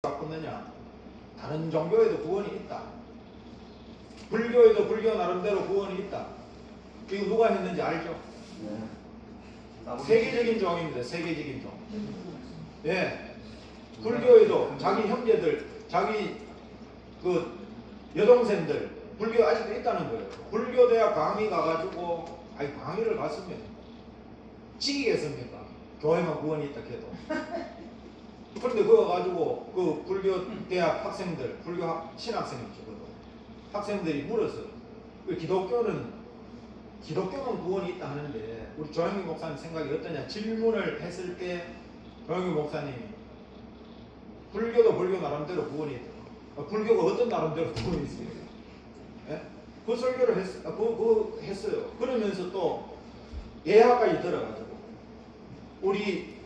바꿨느냐? 다른 종교에도 구원이 있다. 불교에도 불교 나름대로 구원이 있다. 이거 누가 했는지 알죠? 네. 세계적인 종입니다. 세계적인 종. 예. 불교에도 자기 형제들, 자기 그 여동생들, 불교 아직도 있다는 거예요. 불교대학 강의 가가지고, 아니 강의를 갔으면 지기겠습니까? 교회만 구원이 있다 해도. 그런데 그거 가지고 그 불교대학 학생들, 신학생이죠. 학생들이 물어서 기독교는 구원이 있다 하는데 우리 조영기 목사님 생각이 어떠냐? 질문을 했을 때 조영기 목사님이 불교도 불교 나름대로 구원이 있다. 불교가 어떤 나름대로 구원이 있어요? 예? 그 설교를 했어요. 그러면서 또 예화까지 들어가지고 우리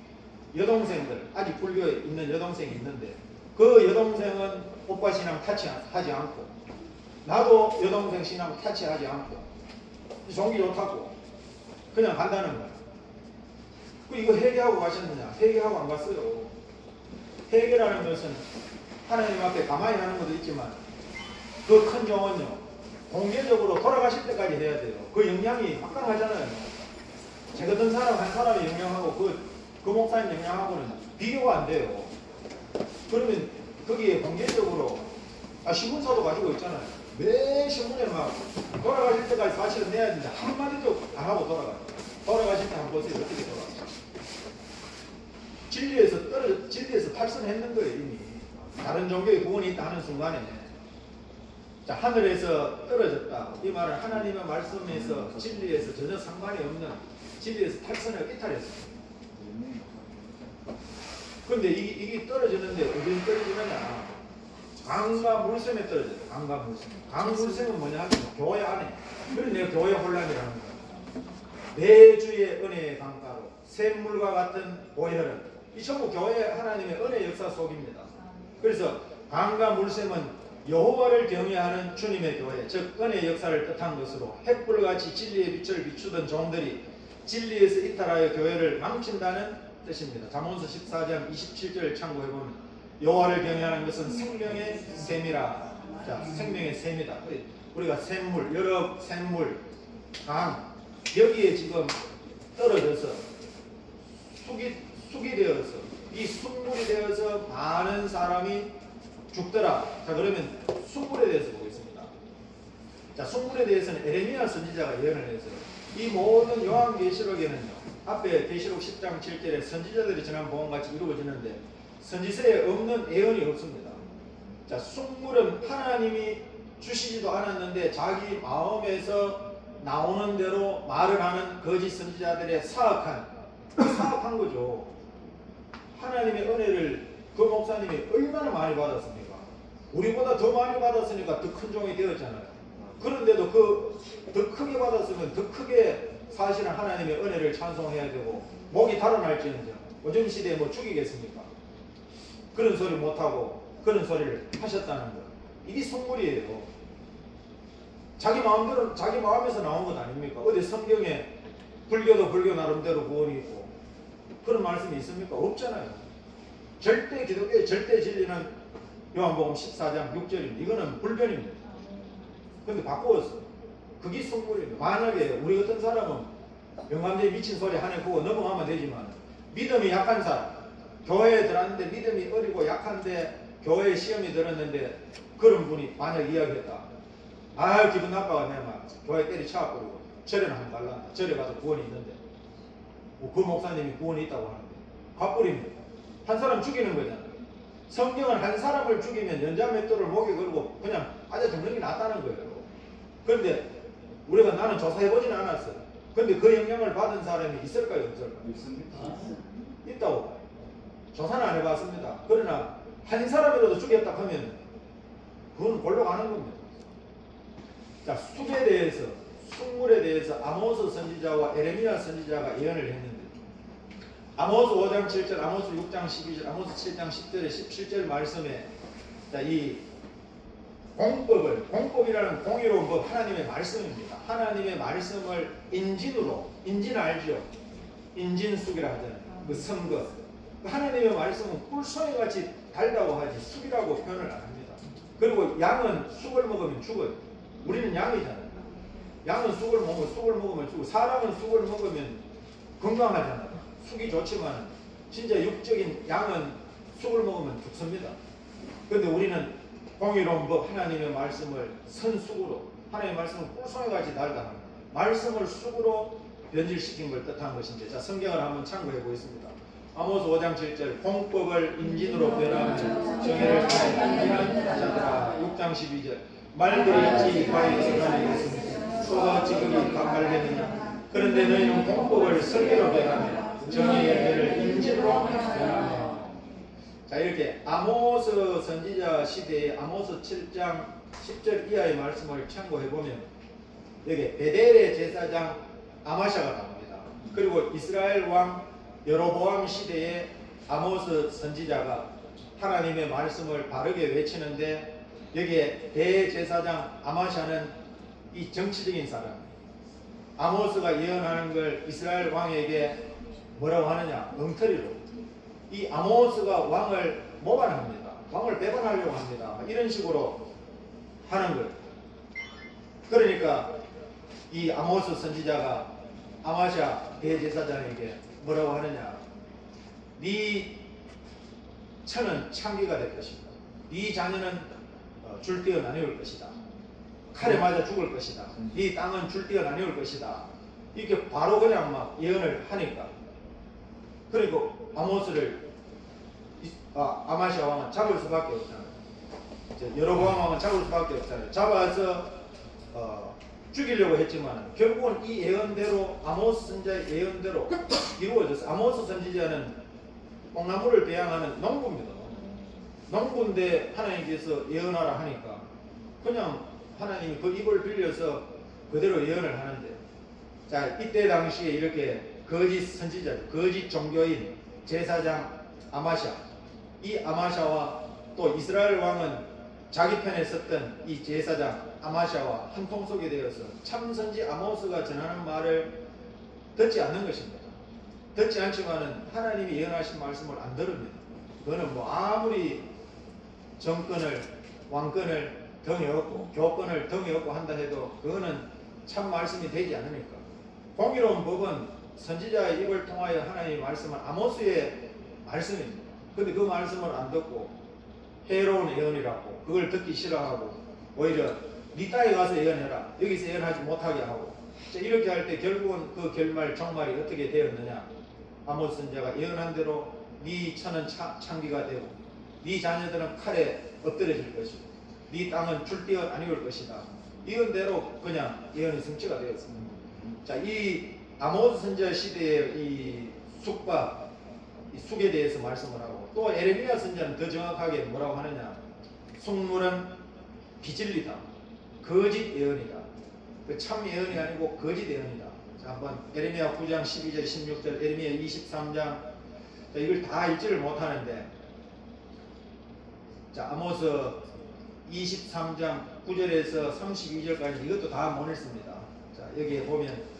여동생들, 아직 불교에 있는 여동생이 있는데 그 여동생은 오빠 신앙 타치하지 않고 나도 여동생 신앙 타치하지 않고 종기 좋다고 그냥 간다는 거야. 이거 회개하고 가셨느냐? 회개하고 안 갔어요. 회개라는 것은 하나님 앞에 가만히 하는 것도 있지만 그 큰 종은요 공개적으로 돌아가실 때까지 해야 돼요. 그 영향이 막강하잖아요. 제 같은 사람 한 사람의 영향하고 그 목사님 영향하고는 비교가 안 돼요. 그러면 거기에 공개적으로 신문사도 가지고 있잖아요. 매 신문에 막 돌아가실 때까지 사실은 내야 된다. 한마디도 안 하고 돌아가실 때 한번 보세요. 어떻게 돌아가세요? 진리에서 탈선했는 거예요. 이미 다른 종교의 구원이 있다 하는 순간에 자, 하늘에서 떨어졌다. 이 말은 하나님의 말씀에서 진리에서 전혀 상관이 없는 진리에서 탈선을 이탈했어요. 그런데 이게 떨어지는데 어디에 떨어지느냐? 강과 물샘에 떨어져요. 강과 물샘. 강물샘은 뭐냐 하면 교회 안에. 그래서 내가 교회 혼란이라는 거야. 매주의 은혜의 강가로 샘물과 같은 보혈은 이 전부 교회 하나님의 은혜 역사 속입니다. 그래서 강과 물샘은 여호와를 경외하는 주님의 교회, 즉 은혜의 역사를 뜻한 것으로 햇불같이 진리의 빛을 비추던 종들이 진리에서 이탈하여 교회를 망친다는 뜻입니다. 잠언서 14장 27절을 참고해보면 여호와를 경외하는 것은 생명의 샘이라. 자, 생명의 샘이다. 우리가 샘물, 여러 샘물, 강 여기에 지금 떨어져서 숙이 되어서 이 숫물이 되어서 많은 사람이 죽더라. 자, 그러면 숫물에 대해서 보겠습니다. 자, 숫물에 대해서는 에레미야 선지자가 예언을 했어요. 이 모든 요한계시록에는요, 앞에 계시록 10장 7절에 선지자들이 전한 보험같이 이루어지는데 선지서에 없는 예언이 없습니다. 자, 숫물은 하나님이 주시지도 않았는데 자기 마음에서 나오는 대로 말을 하는 거짓 선지자들의 사악한 거죠. 하나님의 은혜를 그 목사님이 얼마나 많이 받았습니까? 우리보다 더 많이 받았으니까 더 큰 종이 되었잖아요. 그런데도 더 크게 받았으면 더 크게 사실은 하나님의 은혜를 찬송해야 되고 목이 달아날지언정 요즘 시대에 뭐 죽이겠습니까? 그런 소리 못하고 그런 소리를 하셨다는 것. 이게 속물이에요. 자기 마음대로 자기 마음에서 나온 것 아닙니까? 어디 성경에 불교도 불교 나름대로 구원이 있고 그런 말씀이 있습니까? 없잖아요. 절대 기독교의 절대 진리는 요한복음 14장 6절입니다. 이거는 불변입니다. 그런데 바꾸었어. 그게 속물입니다. 만약에 우리 같은 사람은 영감제에 미친 소리 하나 보고 넘어가면 되지만 믿음이 약한 사람, 교회에 들어왔는데 믿음이 어리고 약한데 교회에 시험이 들었는데 그런 분이 만약 이야기했다. 기분 나빠가 내가 교회 때리쳐버리고 절에는 한번 갈란다. 절에 가서 구원이 있는데 그 목사님이 구원이 있다고 하는데 갚부립니다. 한 사람 죽이는 거잖아요. 성경은 한 사람을 죽이면 연자맷돌을 목에 걸고 그냥 아주 죽는 게 낫다는 거예요. 그런데 우리가 나는 조사해보지는 않았어요. 그런데 그 영향을 받은 사람이 있을까요? 없을까요? 있습니다. 있다고. 조사는 안 해봤습니다. 그러나 한 사람이라도 죽였다 하면 그건 골로 가는 겁니다. 자, 숲에 대해서, 숲물에 대해서 아모스 선지자와 에레미야 선지자가 예언을 했는데 아모스 5장 7절, 아모스 6장 12절, 아모스 7장 10절에 17절 말씀에 자, 이 공법이라는 공의로운 법 하나님의 말씀입니다. 하나님의 말씀을 인진 알죠? 인진숙이라 하잖아요. 그 선거. 하나님의 말씀은 꿀송이같이 달다고 하지 쑥이라고 표현을 안 합니다. 그리고 양은 쑥을 먹으면 죽어요. 우리는 양이잖아요. 양은 쑥을 먹으면 죽고, 사람은 쑥을 먹으면 건강하잖아요. 쑥이 좋지만 진짜 육적인 양은 쑥을 먹으면 죽습니다. 그런데 우리는 공의로운 법 하나님의 말씀을 선쑥으로, 하나님의 말씀을 꿀송이같이 달다 합니다. 말씀을 쑥으로 변질시킨 걸 뜻한 것인데, 자, 성경을 한번 참고해 보겠습니다. 아모스 5장 7절, 공법을 인진으로 변하며 정의를 인지는 자들아. 6장 12절, 말들이 있지 바위에서 다니겠으며 소가 지극히 가팔되느냐. 그런데 너희는 공법을 설계로 변하며 정의의 열매를 인진으로 변하며. 자, 이렇게 아모스 선지자 시대의 아모스 7장 10절 이하의 말씀을 참고해 보면 여기 베델의 제사장 아마샤가 나옵니다. 그리고 이스라엘 왕 여로보암 시대의 아모스 선지자가 하나님의 말씀을 바르게 외치는데, 여기에 대제사장 아마샤는 이 정치적인 사람, 아모스가 예언하는 걸 이스라엘 왕에게 뭐라고 하느냐, 엉터리로. 이 아모스가 왕을 모반합니다. 왕을 배반하려고 합니다. 이런 식으로 하는 거예요. 그러니까 이 아모스 선지자가 아마샤 대제사장에게 뭐라고 하느냐, 네 처는 창기가 될 것이다. 네 자녀는 줄뛰어 나뉘을 것이다. 칼에 맞아 죽을 것이다. 네 땅은 줄뛰어 나뉘을 것이다. 이렇게 바로 그냥 막 예언을 하니까, 그리고 아모스를 아마시아 왕은 잡을 수밖에 없잖아요. 여로보암 왕은 잡을 수밖에 없잖아요. 잡아서 죽이려고 했지만 결국은 이 예언대로, 아모스 선지자의 예언대로 이루어졌어요. 아모스 선지자는 뽕나무를 배양하는 농부입니다. 농부인데 하나님께서 예언하라 하니까 그냥 하나님이 그 입을 빌려서 그대로 예언을 하는데, 자, 이때 당시에 이렇게 거짓 선지자, 거짓 종교인 제사장 아마샤, 이 아마샤와 또 이스라엘 왕은 자기 편에 섰던 이 제사장 아마샤와 한통속이 되어서 참선지 아모스가 전하는 말을 듣지 않는 것입니다. 듣지 않지만은 하나님이 예언하신 말씀을 안 들읍니다. 그거는 뭐 아무리 정권을, 왕권을 등에 업고 교권을 등에 업고 한다 해도 그거는 참 말씀이 되지 않으니까. 공의로운 법은 선지자의 입을 통하여 하나님의 말씀은 아모스의 말씀입니다. 근데 그 말씀을 안 듣고 해로운 예언이라고 그걸 듣기 싫어하고 오히려 네 땅에 가서 예언해라, 여기서 예언하지 못하게 하고, 이렇게 할 때 결국은 그 결말 종말이 어떻게 되었느냐. 아모스 선지자가 예언한 대로 네 처는 창기가 되고 네 자녀들은 칼에 엎드려질 것이고 네 땅은 줄뛰어 나뉘을 것이다. 예언대로 그냥 예언이 성취가 되었습니다. 자, 이 아모스 선지자 시대의 이 쑥과 이 쑥에 대해서 말씀을 하고, 또 에레미야 선지자는 더 정확하게 뭐라고 하느냐, 쑥물은 비진리다, 거짓 예언이다. 참 예언이 아니고 거짓 예언이다. 자, 한번 에레미야 9장 12절 16절, 에레미야 23장, 자, 이걸 다 읽지를 못하는데, 자, 아모스 23장 9절에서 32절까지 이것도 다 못 읽습니다. 자, 여기에 보면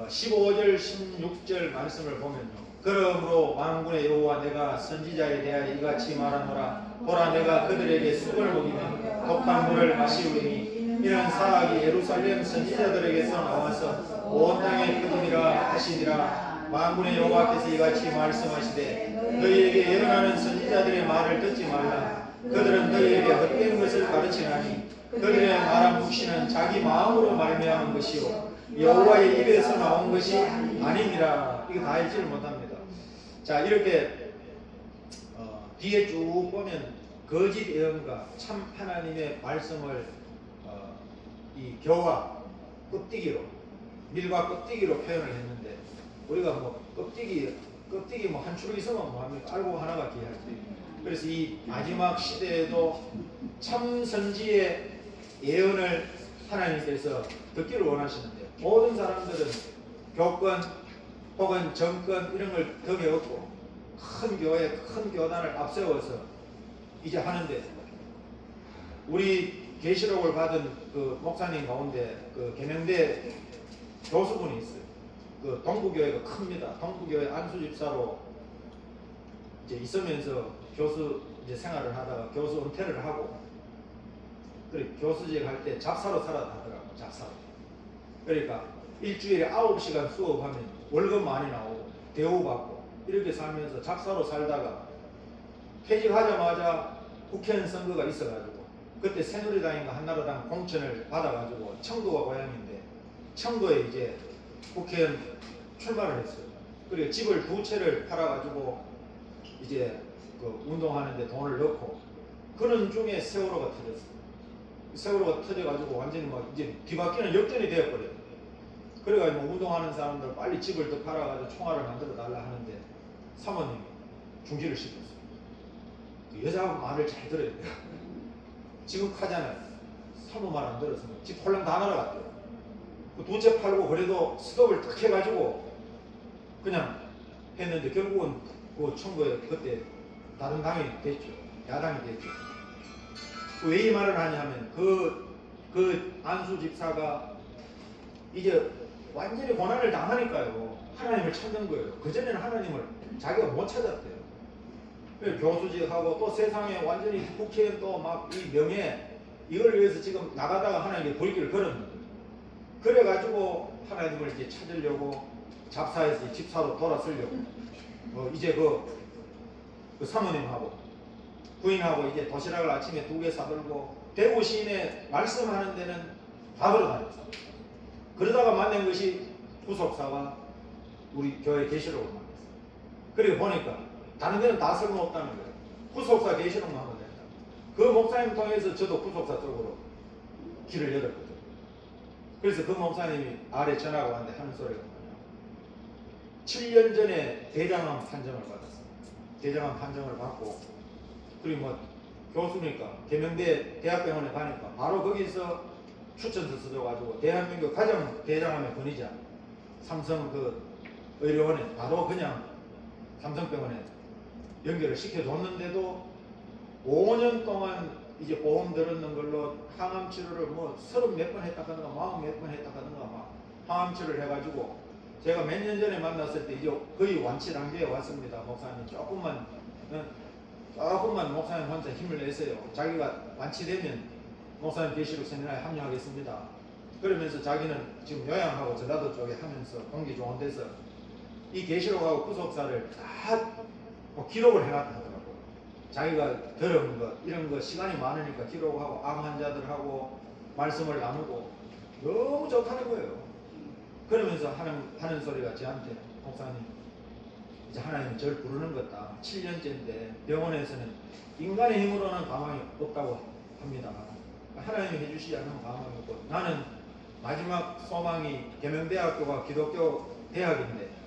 15절 16절 말씀을 보면요, 그러므로 만군의 여호와 내가 선지자에 대하여 이같이 말하노라. 보라, 내가 그들에게 쑥을 먹이며 독한 물을 마시우리니 이런 사악이 예루살렘 선지자들에게서 나와서 온 땅에 퍼짐이라 하시니라. 만군의 여호와께서 이같이 말씀하시되 너희에게 예언하는 선지자들의 말을 듣지 말라. 그들은 너희에게 헛된 것을 가르치나니 그들의 말한 묵시는 자기 마음으로 말미암은 것이요 여호와의 입에서 나온 것이 아니니라. 이거 다 읽지를 못합니다. 자, 이렇게 뒤에 쭉 보면 거짓 예언과 참 하나님의 말씀을 이 겨와 껍데기로, 밀과 껍데기로 표현을 했는데, 우리가 뭐 껍데기 뭐 한 줄 있으면 뭐합니까? 알고 하나가 귀하지. 그래서 이 마지막 시대에도 참 선지의 예언을 하나님께서 듣기를 원하시는데, 모든 사람들은 교권 혹은 정권 이런 걸 등에 업고 큰 교회, 큰 교단을 앞세워서 이제 하는데, 우리 계시록을 받은 그 목사님 가운데 그 계명대 교수분이 있어요. 그 동부교회가 큽니다. 동부교회 안수집사로 이제 있으면서 교수 이제 생활을 하다가 교수 은퇴를 하고, 그래 교수직 할 때 잡사로 살아다 하더라고. 잡사로. 그러니까 일주일에 9시간 수업하면 월급 많이 나오고 대우받고 이렇게 살면서 잡사로 살다가 퇴직하자마자 국회의원 선거가 있어가지고, 그때 새누리당인가 한나라당 공천을 받아가지고 청도가 고향인데 청도에 이제 국회의원 출마를 했어요. 그리고 집을 2채를 팔아가지고 이제 그 운동하는데 돈을 넣고, 그런 중에 세월호가 터졌어요. 세월호가 터져가지고 완전히 막 이제 뒤바뀌는 역전이 되어버려요. 그래가지고 운동하는 사람들 빨리 집을 더 팔아가지고 총알을 만들어 달라 하는데 사모님이 중지를 시켰어요. 그 여자 말을 잘 들어야 돼요. 지금 하잖아요. 사모 말 안 들었으면 집 홀랑 다 날아갔대요. 그 2채 팔고 그래도 스톱을 딱 해가지고 그냥 했는데 결국은 그 청구에 그때 다른 당이 됐죠. 야당이 됐죠. 왜 이 말을 하냐면 그 안수 집사가 이제 완전히 고난을 당하니까요. 하나님을 찾는 거예요. 그전에는 하나님을 자기가 못 찾았대요. 교수직하고 또 세상에 완전히 국회의원 또 막 이 명예 이걸 위해서 지금 나가다가 하나님께 불길을 걸었는데, 그래가지고 하나님을 이제 찾으려고 잡사에서 집사로 돌아서려고 이제 그 사모님하고 부인하고 이제 도시락을 아침에 2개 사들고 대구 시내 말씀하는 데는 다 돌아다녔어요. 그러다가 만난 것이 구속사와 우리 교회 계시록을 만났어요. 그리고 보니까 다른 데는 다 쓸모없다는 거예요. 구속사 계시록만 하면 된다. 그 목사님 통해서 저도 구속사 쪽으로 길을 열었거든요. 그래서 그 목사님이 아래 전화가 왔는데 하는 소리가 뭐냐, 7년 전에 대장암 판정을 받았어요. 대장암 판정을 받고, 그리고 뭐 교수니까 계명대 대학병원에 가니까 바로 거기서 추천서 써줘가지고 대한민국 가장 대장암의 권위자 삼성 그 의료원에 바로 그냥 삼성병원에 연결을 시켜줬는데도 5년 동안 이제 보험 들었는 걸로 항암 치료를 뭐 30몇 번 했다 하든가 40몇 번 했다 하든가 막 항암 치료를 해가지고, 제가 몇 년 전에 만났을 때 이제 거의 완치 단계에 왔습니다. 목사님 조금만 목사님 혼자 힘을 내세요. 자기가 완치되면 목사님 계시록 세미나에 합류하겠습니다. 그러면서 자기는 지금 요양하고 전라도 쪽에 하면서 공기 좋은 데서 이 계시록하고 구속사를 다 뭐 기록을 해놨다 하더라고요. 자기가 들은 거 이런 거 시간이 많으니까 기록하고 암 환자들하고 말씀을 나누고 너무 좋다는 거예요. 그러면서 하는 소리가 저한테, 목사님 이제 하나님이 저를 부르는 것다. 7년째인데 병원에서는 인간의 힘으로는 가망이 없다고 합니다. 하나님이 해주시지 않으면 가망이 없고, 나는 마지막 소망이 계명대학교가 기독교 대학인데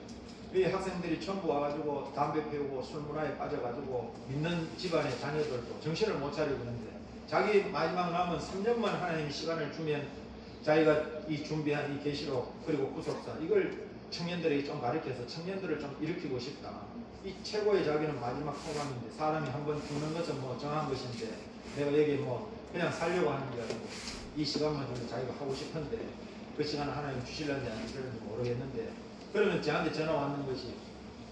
이 학생들이 전부 와가지고 담배 피우고 술 문화에 빠져가지고 믿는 집안의 자녀들도 정신을 못 차리고 있는데, 자기 마지막 남은 3년만 하나님이 시간을 주면 자기가 이 준비한 이 계시록 그리고 구속사 이걸 청년들에게 좀 가르쳐서 청년들을 좀 일으키고 싶다. 이 최고의 자기는 마지막 소망인데, 사람이 한번 죽는 것은 뭐 정한 것인데 내가 여기 뭐 그냥 살려고 하는 게 아니고 이 시간만 좀 자기가 하고 싶은데 그 시간을 하나님 주실런지 안 주실런지 모르겠는데, 그러면 저한테 전화 왔는 것이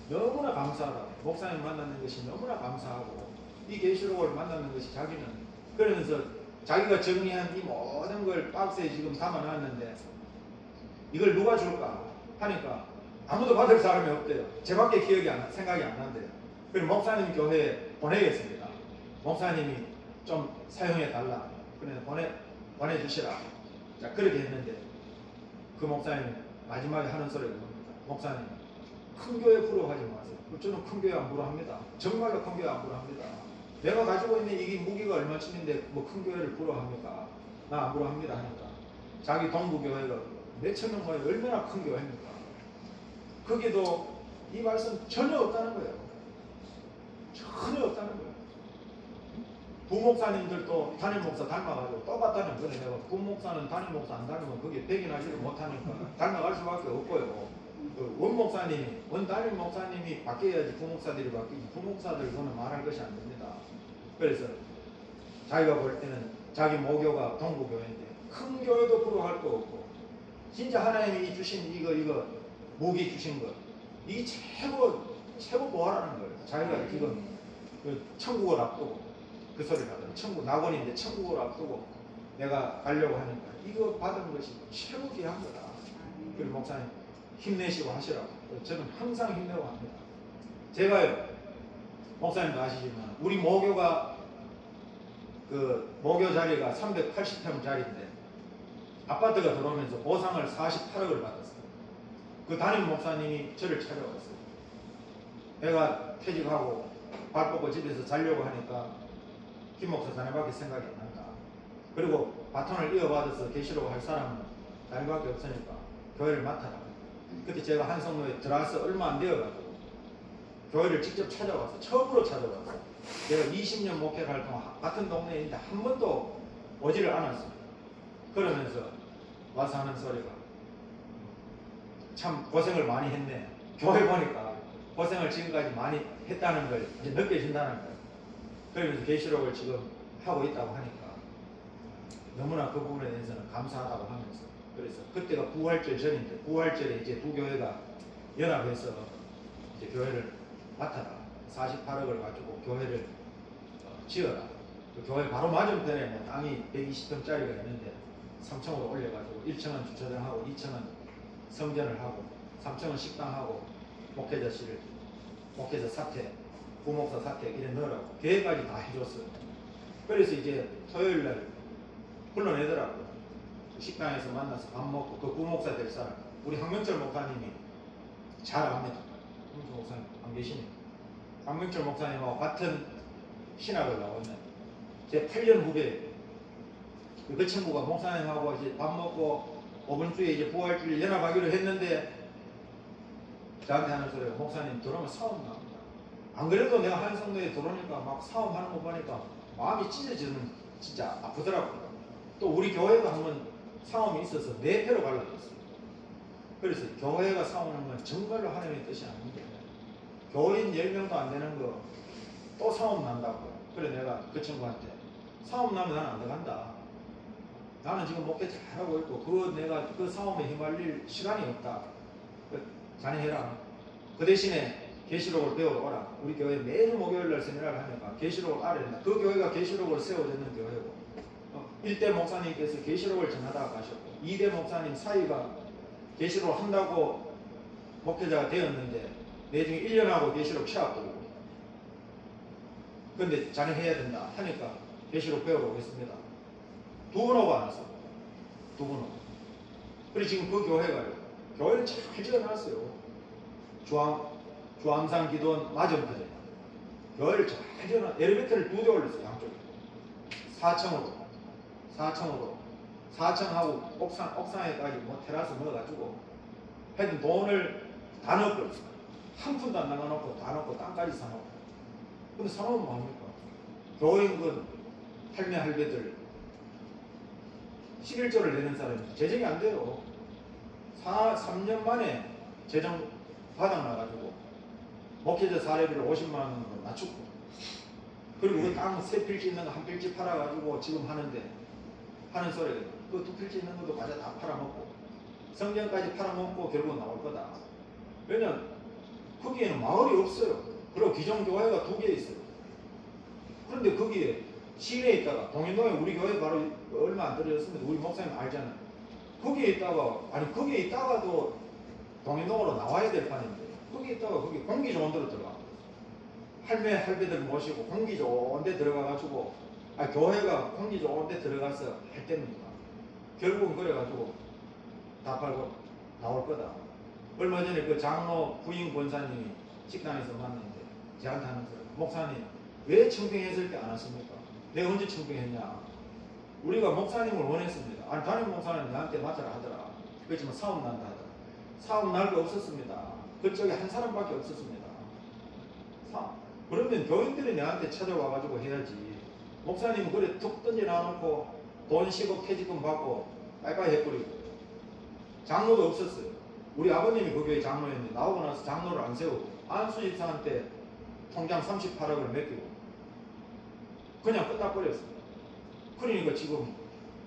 너무나 감사하다. 목사님 만나는 것이 너무나 감사하고 이 계시록을 만나는 것이 자기는, 그러면서 자기가 정리한 이 모든 걸 박스에 지금 담아놨는데 이걸 누가 줄까 하니까 아무도 받을 사람이 없대요. 제밖에 생각이 안 난대요. 그래서 목사님 교회에 보내겠습니다. 목사님이 좀 사용해 달라. 그래서 보내주시라. 자, 그렇게 했는데 그 목사님 마지막에 하는 소리가 뭡니까? 목사님, 큰 교회 부러워하지 마세요. 저는 큰 교회 안 부러워합니다. 정말로 큰 교회 안 부러워합니다. 내가 가지고 있는 이게 무기가 얼마쯤인데 뭐 큰 교회를 부러워합니까? 나 안 부러워합니다 하니까 자기 동부교회가 몇천 명 모여 얼마나 큰 교회입니까? 거기도 이 말씀 전혀 없다는 거예요. 전혀 없다는 거예요. 부목사님들도 담임목사 닮아가지고 똑같다는 거예요. 내가 부목사는 담임목사 안 닮으면 그게 백인하지를 못하니까 닮아갈 수밖에 없고요. 그 원목사님이, 원담임목사님이 바뀌어야지 부목사들이 바뀌지, 부목사들 그거는 말할 것이 안 됩니다. 그래서 자기가 볼 때는 자기 모교가 동부교회인데 큰 교회도 부러워할 거 없고, 진짜 하나님이 주신 이거 무기 주신 거, 이 최고 보아라는 거예요. 자기가 지금 그 천국을 앞두고 그 소리를 하더라고요. 천국 낙원인데 천국을 앞두고 내가 가려고 하니까 이거 받은 것이 최고 귀한 거다. 그리고 목사님 힘내시고 하시라고. 저는 항상 힘내고 합니다. 제가요, 목사님도 아시지만 우리 모교가 그 모교 자리가 380평 자리인데 아파트가 들어오면서 보상을 48억을 받았어요. 그 담임 목사님이 저를 찾아왔어요. 내가 퇴직하고 발 뻗고 집에서 자려고 하니까 김 목사 자네밖에 생각이 안 난다. 그리고 바톤을 이어받아서 계시려고 할 사람은 자네밖에 없으니까 교회를 맡아라. 그때 제가 한성로에 들어와서 얼마 안 되어가지고 교회를 직접 찾아와서 처음으로 찾아와서 내가 20년 목회를 할 동안 같은 동네에 있는데 한 번도 오지를 않았습니다. 그러면서 와서 하는 소리가 참 고생을 많이 했네. 교회 보니까 고생을 지금까지 많이 했다는 걸 이제 느껴진다는 거예요. 그러면서 계시록을 지금 하고 있다고 하니까 너무나 그 부분에 대해서는 감사하다고 하면서, 그래서 그때가 부활절 전인데 부활절에 이제 두 교회가 연합해서 이제 교회를 맡아라. 48억을 가지고 교회를 지어라. 그 교회 바로 맞은편에 뭐 땅이 120평짜리가 있는데 3층으로 올려가지고 1층은 주차장하고 2층은 성전을 하고 3층은 식당하고 목회자실, 목회자 사택, 부목사 사택 이래 넣으라고 계획까지 다 해줬어요. 그래서 이제 토요일날 불러내더라고요. 식당에서 만나서 밥 먹고 그 부목사 될 사람, 우리 황명철 목사님이 잘 압니다. 황명철 목사님 안 계시네. 황명철 목사님하고 같은 신학을 나오는 제 8년 후배, 그 친구가 목사님하고 이제 밥 먹고 5분 뒤에 이제 부활주일 연합하기로 했는데 저한테 하는 소리가 목사님 들어오면 싸움 납니다. 안 그래도 내가 한성도에 들어오니까 막 싸움하는 거 보니까 마음이 찢어지는, 진짜 아프더라고요. 또 우리 교회가 한번 싸움이 있어서 네 패로 갈라졌어요. 그래서 교회가 싸우는 건 정말로 하나님의 뜻이 아닌데 교인 10명도 안 되는 거 또 싸움 난다고요. 그래 내가 그 친구한테 싸움 나면 나는 안 들어간다. 나는 지금 목회 잘하고 있고 내가 그 싸움에 휘말릴 시간이 없다. 자네 해라. 그 대신에 계시록을 배우러 오라. 우리 교회 매일 목요일날 세미나를 하니까 계시록을 알아야 된다. 그 교회가 계시록을 세워졌는 교회고 1대 목사님께서 계시록을 전하다가 가셨고 2대 목사님 사이가 계시록을 한다고 목회자가 되었는데 내중에 1년하고 계시록 취합되고 근데 자네 해야 된다 하니까 계시록 배우러 오겠습니다. 두 분 오고 안 왔어. 두 분 오고. 그리고 지금 그 교회가요. 교회를 잘 지어놨어요. 주암산 기도원 맞은편에 교회를 잘 지어놨. 엘리베이터를 2대 올렸어요. 양쪽에 4층으로 4층하고 옥상에까지 뭐 테라스 넣어가지고 하여튼 돈을 다 넣어버렸어요. 한 푼도 안 나가놓고 다 넣고 땅까지 사놓고. 근데 사놓으면 뭐합니까? 교인군 할매 할배들 11조를 내는 사람이 재정이 안 돼요. 3년 만에 재정 바닥나가지고 목회자 사례비를 50만 원으로 낮췄고 그리고 그 땅 3필지 있는 거 1필지 팔아가지고 지금 하는 소리가 그 2필지 있는 것도 과자 다 팔아먹고 성전까지 팔아먹고 결국은 나올 거다. 왜냐면 거기에는 마을이 없어요. 그리고 기존 교회가 2개 있어요. 그런데 거기에 시내에 있다가 동인동에 우리 교회 바로 얼마 안 떨어졌습니다. 우리 목사님 알잖아요. 거기에 있다가도 동인동으로 나와야 될 판인데 거기에 있다가 거기 공기 좋은 데로 들어가. 할배들 모시고 공기 좋은 데 들어가가지고 교회가 공기 좋은 데 들어가서 할 때입니까? 결국은 그래가지고 다 팔고 나올 거다. 얼마 전에 그 장로 부인 권사님이 식당에서 만났는데 저한테 하는 소리, 목사님 왜 청평했을 때 안 왔습니까? 내가 언제 청평했냐? 우리가 목사님을 원했습니다. 아니 담임 목사님 나한테 맡으라 하더라. 그렇지만 싸움 난다 하더라. 싸움 날 거 없었습니다. 그쪽에 한 사람밖에 없었습니다. 그러면 교인들이 내한테 찾아와가지고 해야지. 목사님은 그래 툭 던져놔놓고 돈 10억 퇴직금 받고 빨빨 해버리고 장로도 없었어요. 우리 아버님이 그 교회 장로였는데 나오고 나서 장로를 안 세우고 안수 집사한테 통장 38억을 맡기고 그냥 끝나버렸습니다. 그러니까 지금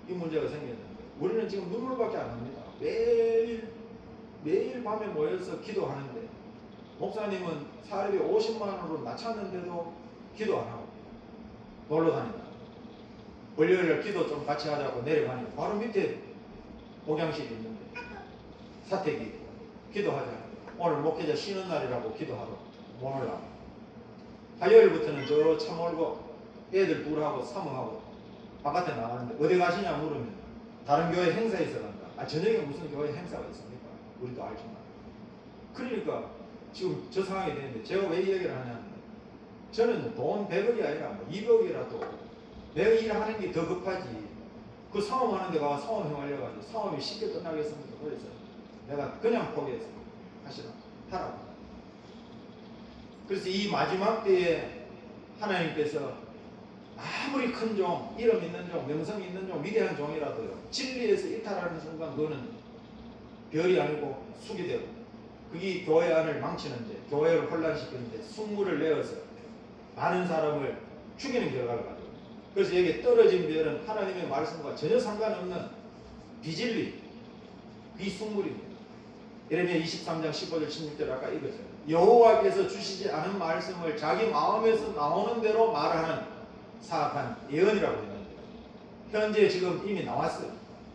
이 문제가 생겼는데 우리는 지금 눈물밖에 안 납니다. 매일 밤에 모여서 기도하는데 목사님은 사례비 50만 원으로 낮췄는데도 기도 안 하고 놀러 다닌다. 월요일날 기도 좀 같이 하자고 내려가니까 바로 밑에 목양실이 있는데 사택이 기도하자. 오늘 목회자 쉬는 날이라고 기도하러 못 올라. 화요일부터는 저 차 몰고 애들 둘하고 사모하고 바깥에 나가는데 어디 가시냐 물으면 다른 교회 행사에 있어 간다. 아, 저녁에 무슨 교회 행사가 있습니까? 우리도 알지만. 그러니까 지금 저 상황이 되는데 제가 왜 이 얘기를 하냐면 저는 돈 100억이 아니라 뭐 200억이라도 내가 일하는 게 더 급하지. 그 사업하는 데 가서 사업형 알려가지고 사업이 쉽게 끝나겠습니까? 그래서 내가 그냥 포기했어요. 하시라. 하라고. 그래서 이 마지막 때에 하나님께서 아무리 큰 종, 이름 있는 종, 명성 있는 종, 위대한 종이라도요. 진리에서 이탈하는 순간 그거는 별이 아니고 숙이 되고 그게 교회 안을 망치는데 교회를 혼란시키는데 숙물을 내어서 많은 사람을 죽이는 결과를 가져요. 그래서 여기 떨어진 별은 하나님의 말씀과 전혀 상관없는 비진리, 비숙물입니다. 예레미야 23장 15절 16절 아까 읽었잖아요. 여호와께서 주시지 않은 말씀을 자기 마음에서 나오는 대로 말하는 사악한 예언이라고 했는데 현재 지금 이미 나왔어요.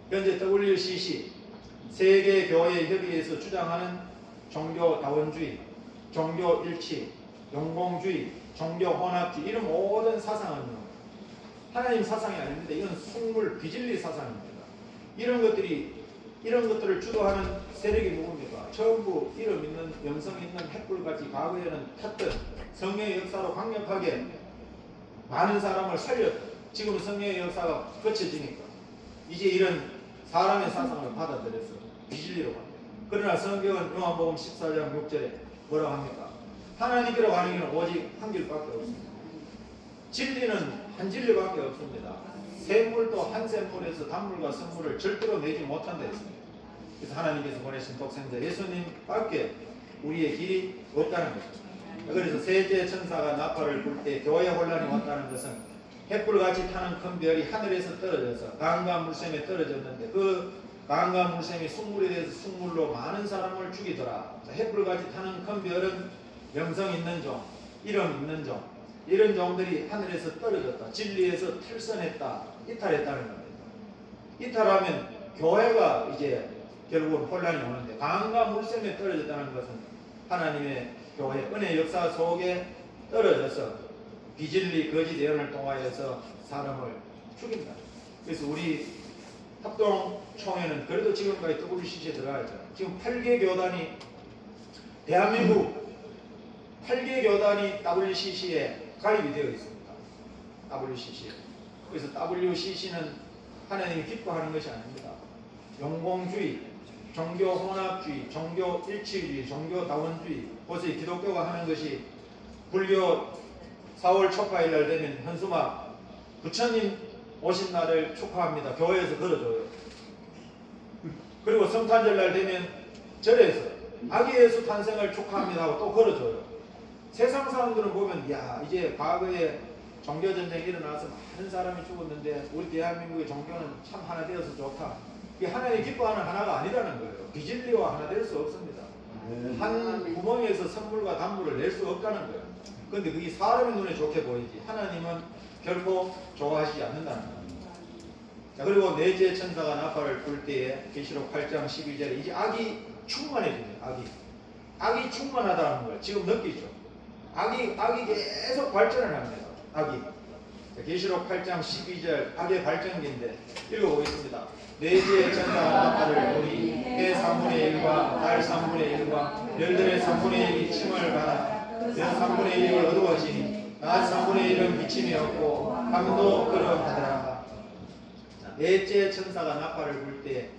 현재 WCC 세계교회협의회에서 주장하는 종교다원주의, 종교일치, 영공주의, 종교혼합주의 이런 모든 사상은요 하나님 사상이 아닙니다. 이건 속물 비진리 사상입니다. 이런 것들을 주도하는 세력이 누굽니까? 전부 이름 있는 명성 있는 횃불같이 과거에는 탔던 성령의 역사로 강력하게 많은 사람을 살렸던 지금 성령의 역사가 거쳐지니까 이제 이런 사람의 사상을 받아들여서 비진리로 갑니다. 그러나 성경은 요한복음 14장 6절에 뭐라고 합니까? 하나님께로 가는 길은 오직 한 길밖에 없습니다. 진리는 한 진리밖에 없습니다. 샘물도 한 샘물에서 단물과 선물을 절대로 내지 못한다 했습니다. 그래서 하나님께서 보내신 독생자 예수님밖에 우리의 길이 없다는 것입니다. 그래서 셋째 천사가 나팔을 불 때 교회 혼란이 왔다는 것은 횃불같이 타는 큰 별이 하늘에서 떨어져서 강과 물샘에 떨어졌는데 그 강과 물샘이 숙물에 대해서 숙물로 많은 사람을 죽이더라. 횃불같이 타는 큰 별은 명성 있는 종, 이름 있는 종, 이런 종들이 하늘에서 떨어졌다. 진리에서 탈선했다. 이탈했다는 겁니다. 이탈하면 교회가 이제 결국은 혼란이 오는데 강과 물샘에 떨어졌다는 것은 하나님의 교회 은혜 역사 속에 떨어져서 비진리 거짓 예언을 통하여서 사람을 죽인다. 그래서 우리 합동총회는 그래도 지금까지 WCC에 들어가야죠. 지금 8개 교단이 대한민국 8개 교단이 WCC에 가입이 되어 있습니다. WCC. 그래서 WCC는 하나님이 기뻐하는 것이 아닙니다. 영공주의, 종교혼합주의, 종교일치주의, 종교다원주의. 보세요. 기독교가 하는 것이 불교 4월 초파일 날 되면 현수막 부처님 오신 날을 축하합니다. 교회에서 걸어줘요. 그리고 성탄절 날 되면 절에서 아기 예수 탄생을 축하합니다 하고 또 걸어줘요. 세상 사람들은 보면 야 이제 과거에 종교전쟁이 일어나서 많은 사람이 죽었는데 우리 대한민국의 종교는 참 하나 되어서 좋다. 이게 하나님 기뻐하는 하나가 아니라는 거예요. 비진리와 하나 될 수 없습니다. 한 구멍에서 선물과 단물을 낼 수 없다는 거예요. 그런데 그게 사람의 눈에 좋게 보이지 하나님은 결코 좋아하시지 않는다는 거예요. 자, 그리고 넷째 천사가 나팔을 불 때에 계시록 8장 12절에 이제 악이 충만해집니다. 악이 충만하다는 걸 지금 느끼죠. 악이 계속 발전을 합니다. 악이. 계시록 8장 12절 악의 발전기인데 읽어보겠습니다. 넷째 천사가 나팔을 불이 해 3분의 1과 달 3분의 1과 별들의 3분의 1이 침을 받아 별 3분의 1이 어두워지니 낮 3분의 1은 비침이 없고 밤도 그러하더라. 넷째 천사가 나팔을 불 때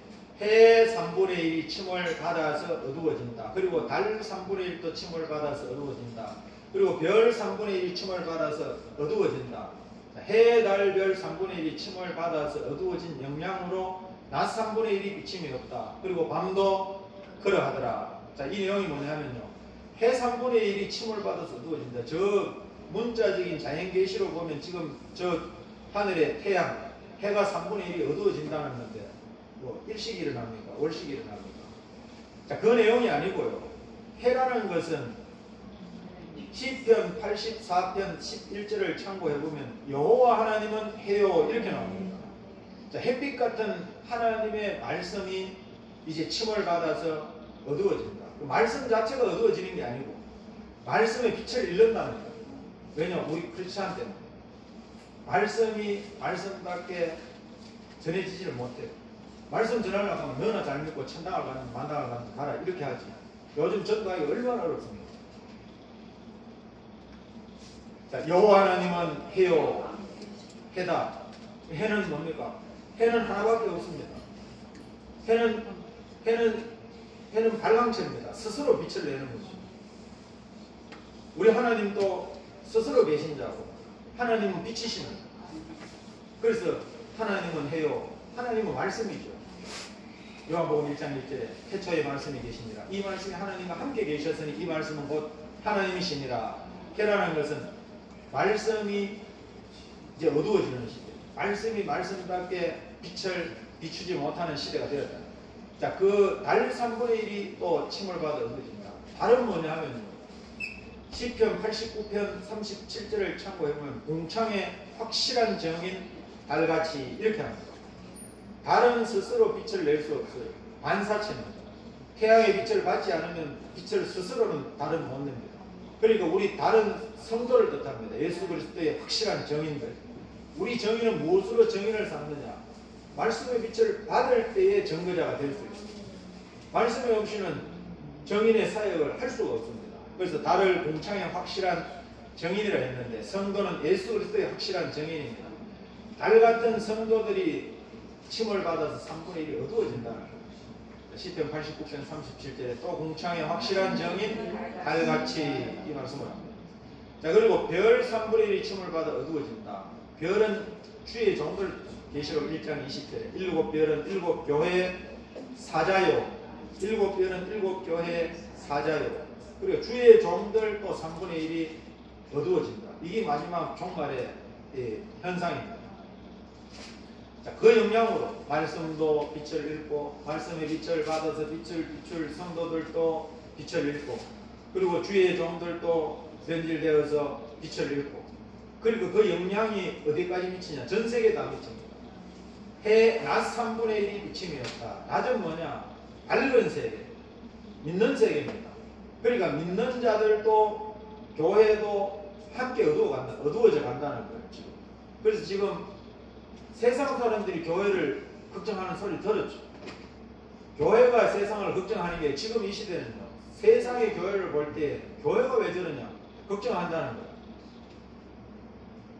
해 3분의 1이 침을 받아서 어두워진다. 그리고 달 3분의 1도 침을 받아서 어두워진다. 그리고 별 3분의 1이 침을 받아서 어두워진다. 해, 달, 별 3분의 1이 침을 받아서 어두워진 영향으로 낮 3분의 1이 비침이 없다. 그리고 밤도 그러하더라. 자, 이 내용이 뭐냐면요. 해 3분의 1이 침을 받아서 어두워진다. 저 문자적인 자연계시로 보면 지금 저 하늘의 태양, 해가 3분의 1이 어두워진다는 건데 뭐 일식이 일어납니까? 월식이 일어납니까? 자, 그 내용이 아니고요. 해라는 것은 시편 84편 11절을 참고해보면 여호와 하나님은 해요 이렇게 나옵니다. 자, 햇빛 같은 하나님의 말씀이 이제 침을 받아서 어두워진다. 그 말씀 자체가 어두워지는 게 아니고 말씀의 빛을 잃는다는 거예요. 왜냐? 우리 크리스찬 때문에 말씀이 말씀밖에 전해지지를 못해요. 말씀 전하려고 하면 너나 잘 믿고 천당을 가는 만당을 가는 가라 이렇게 하지. 요즘 전도하기 얼마나 어렵습니까? 자, 여호와 하나님은 해요 해다. 해는 뭡니까? 해는 하나밖에 없습니다. 해는 발광체입니다. 스스로 빛을 내는 거죠. 우리 하나님도 스스로 계신 자고 하나님은 빛이시는 거예요. 그래서 하나님은 해요. 하나님은 말씀이죠. 요한복음 1장 1절에 태초에 말씀이 계시니라. 이 말씀이 하나님과 함께 계셨으니 이 말씀은 곧 하나님이시니라. 해라는 것은 말씀이 이제 어두워지는 시대. 말씀이 말씀답게 빛을 비추지 못하는 시대가 되었다. 자, 그 달 3분의 1이 또 침을 받아 어두워진다. 달은 뭐냐 하면 시편 89편 37절을 참고해보면 공창의 확실한 정인 달같이 이렇게 합니다. 달은 스스로 빛을 낼 수 없어요. 반사체입니다. 태양의 빛을 받지 않으면 빛을 스스로는 달은 못 냅니다. 그러니까 우리 달은 성도를 뜻합니다. 예수 그리스도의 확실한 정인들. 우리 정인은 무엇으로 정인을 삼느냐? 말씀의 빛을 받을 때의 증거자가 될 수 있습니다. 말씀이 없이는 정인의 사역을 할 수가 없습니다. 그래서 달을 공창의 확실한 정인이라 했는데 성도는 예수 그리스도의 확실한 정인입니다. 달 같은 성도들이 침을 받아서 3분의 1이 어두워진다는 거예요. 시편 89편 37절에 또 공창의 확실한 정인 달같이 이 말씀을 합니다. 자, 그리고 별 3분의 1이 침을 받아 어두워진다. 별은 주의 종들 계시록 1장 20절에 일곱 별은 일곱 교회의 사자요. 일곱 별은 일곱 교회의 사자요. 그리고 주의 종들 또 3분의 1이 어두워진다. 이게 마지막 종말의 현상입니다. 자, 그 영향으로 말씀도 빛을 잃고 말씀의 빛을 받아서 빛을 비출 성도들도 빛을 잃고 그리고 주의 종들도 변질되어서 빛을 잃고 그리고 그 영향이 어디까지 미치냐? 전 세계에 다 미칩니다. 해 낮 3분의 1이 비침이었다. 낮은 뭐냐? 밝은 세계, 믿는 세계입니다. 그러니까 믿는 자들도 교회도 함께 어두워져 간다는 거예요. 지금. 그래서 지금 세상 사람들이 교회를 걱정하는 소리 들었죠. 교회가 세상을 걱정하는 게 지금 이 시대는요. 세상의 교회를 볼 때 교회가 왜 저러냐? 걱정한다는 거예요.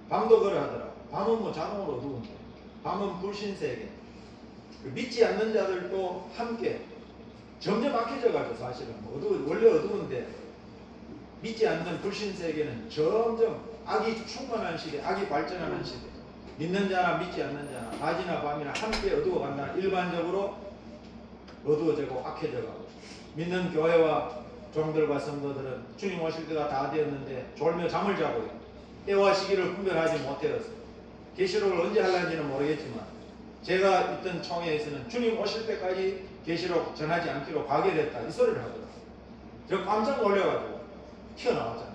밤도 그러 하더라. 밤은 뭐 자동으로 어두운데 밤은 불신세계. 믿지 않는 자들도 함께 점점 악해져 가죠. 사실은 원래 어두운데 믿지 않는 불신세계는 점점 악이 충만한 시대, 악이 발전하는 시대. 믿는 자나 믿지 않는 자나 낮이나 밤이나 함께 어두워간다. 일반적으로 어두워지고 악해져가고 믿는 교회와 종들과 성도들은 주님 오실 때가 다 되었는데 졸며 잠을 자고요. 때와 시기를 분별하지 못하여서 계시록을 언제 하려는지는 모르겠지만 제가 있던 총회에서는 주님 오실 때까지 계시록 전하지 않기로 가결했다 이 소리를 하더라고요. 저 깜짝 놀래가지고 튀어나왔잖아요.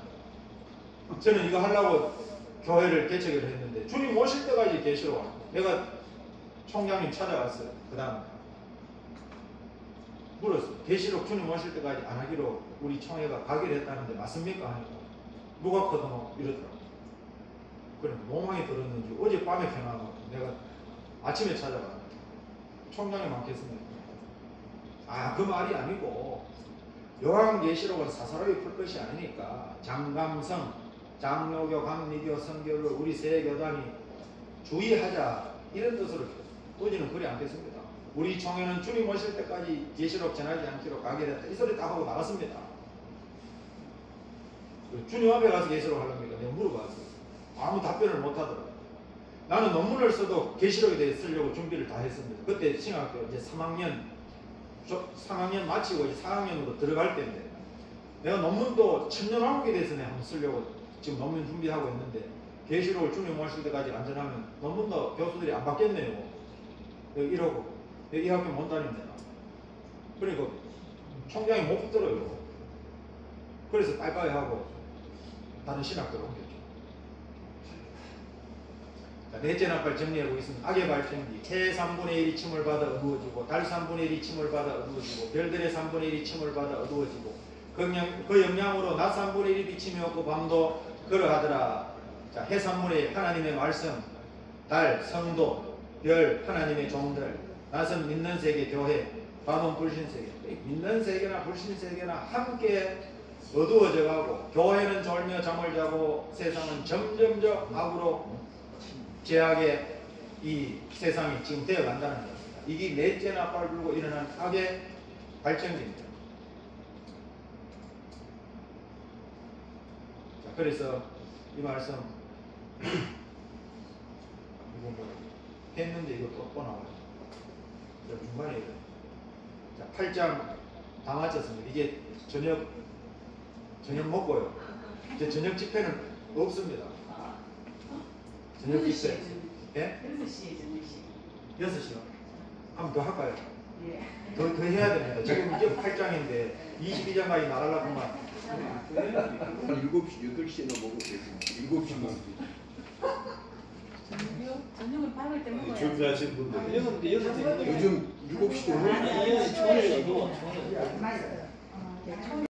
저는 이거 하려고 교회를 개척을 했는데 주님 오실 때까지 계시록 내가 총장님 찾아갔어요. 그 다음에 물었어요. 계시록 주님 오실 때까지 안 하기로 우리 총회가 가결했다는데 맞습니까? 하니까 누가 거둬노? 이러더라고요. 그래 몽황이 들었는지 어젯밤에 전화가 내가 아침에 찾아가 총장이 많겠습니까? 아, 그 말이 아니고 요한계시록은 사사로이 풀 것이 아니니까 장감성, 장로교, 강리교, 선교를 우리 세 교단이 주의하자 이런 뜻으로 꾸지는 그리 않겠습니다. 우리 총회는 주님 오실 때까지 계시록 전하지 않기로 가결했다 이 소리 다 하고 나갔습니다. 주님 앞에 가서 계시록 하랍니까? 내가 물어봤어요. 아무 답변을 못 하더라고요. 나는 논문을 써도 계시록에 대해 쓰려고 준비를 다 했습니다. 그때 신학교 이제 3학년 마치고 이제 4학년으로 들어갈 때인데 내가 논문도 천년왕국에 대해서 내가 한번 쓰려고 지금 논문 준비하고 있는데 계시록을 주님 오실 때까지 안전하면 논문도 교수들이 안 받겠네요. 이러고 이 학교 못 다닙니다. 그러니까 총장이 못 붙들어요. 그래서 빨리빨리 하고 다른 신학교로 옮겼죠. 자, 넷째 나팔 정리해 보겠습니다. 악의 발전기, 해 3분의 1이 침을 받아 어두워지고, 달 3분의 1이 침을 받아 어두워지고, 별들의 3분의 1이 침을 받아 어두워지고, 그 영향으로 낮 3분의 1이 비침이 없고 밤도 그러하더라. 자, 해 3분의 1 하나님의 말씀, 달 성도, 별 하나님의 종들, 낮은 믿는 세계 교회, 밤은 불신 세계. 믿는 세계나 불신 세계나 함께 어두워져 가고, 교회는 졸며 잠을 자고 세상은 점점점 악으로 죄악의 이 세상이 지금 되어 간다는 겁니다. 이게 넷째 나팔 불고 일어난 악의 발전기입니다. 자, 그래서 이 말씀 이거 뭐 했는데 이거 또 나와요. 중간에 자, 8장 다 마쳤습니다. 이제 저녁 먹고요. 이제 저녁 집회는 없습니다. 저녁 집회. 예? 6시에 저녁시. 6시요? 한번 더 할까요? 예. 더 해야 됩니다. 지금 이제 8장인데 22장까지 나가려고만. 7시, 8시에나 먹으면 되지. 7시 먹으면 저녁을 밥을 때 먹어야 준비하신 분들. 근데 6시 요즘 7시도 아니, 오는 초에 이거